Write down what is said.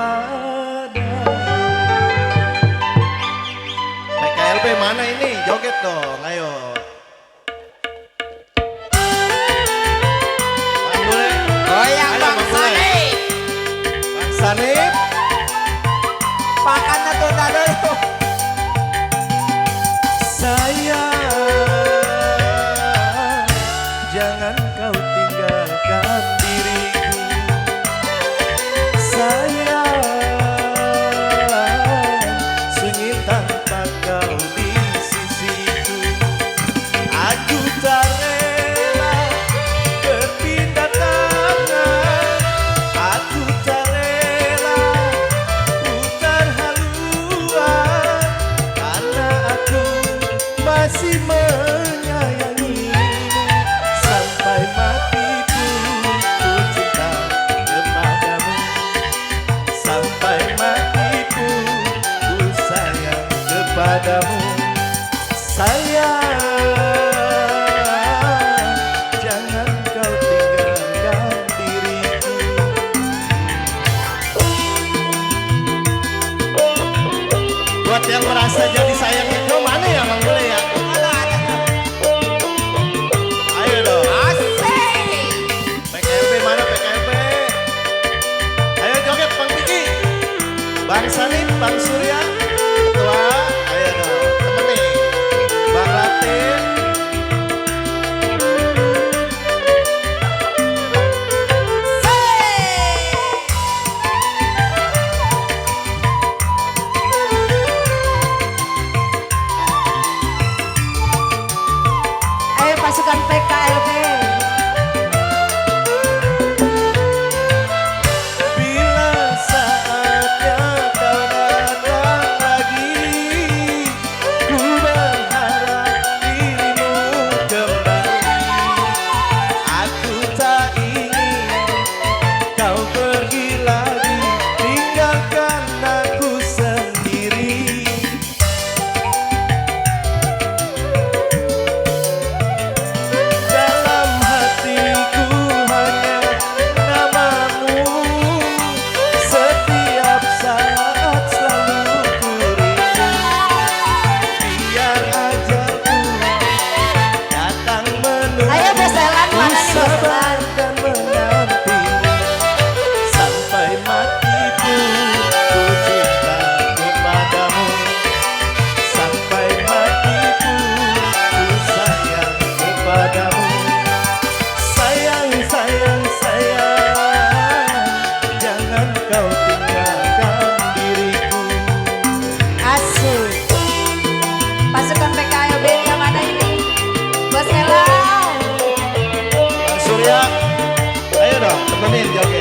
kepadamu. PKLB mana ini? Joget dong, ayo. Bang Bule. Goyang Bang Sanip. Bang Sanip. Makannya tunda dulu. Sayang, jangan kau tinggalkan diriku. Sayang, sunyi tanpa kau di sisiku. Aku tak rela berpindah tangan. Aku tak rela putar haluan, karena aku masih menyayangimu. Sampai mati pun ku cinta kepadamu. Sampai mati pun ku sayang kepadamu. Sayang, jangan kau tinggalkan diriku. Buat yang merasa jadi sayang itu mana ya Bang Bule ya? Ayo dong. Asik. PKLB mana PKLB? Ayo joget Bang Piki. Bang Sanip, Bang Surya, Ketua. Ayo dong, temenin. Bang Latin. Ayo pasukan PKLB. Bila saatnya kau datang lagi, ku berharap dirimu kembali. Aku tak ingin kau pergi lagi, tinggalkan aku sendiri. Dalam hatiku hanya namamu, setiap saat selalu ku rindu. Biar ajalku datang menunggu, Ayo beselan, ku mana nih sabar beselan? dan menantimu. Sampai mati pun ku cinta kepadamu. Sampai mati pun ku sayang kepadamu. Sayang, sayang, sayang, jangan kau tinggalkan diriku. Asik. Pasukan PKLB yang mana ini? Bos Elang. Bang Surya, ayo dong temenin joget.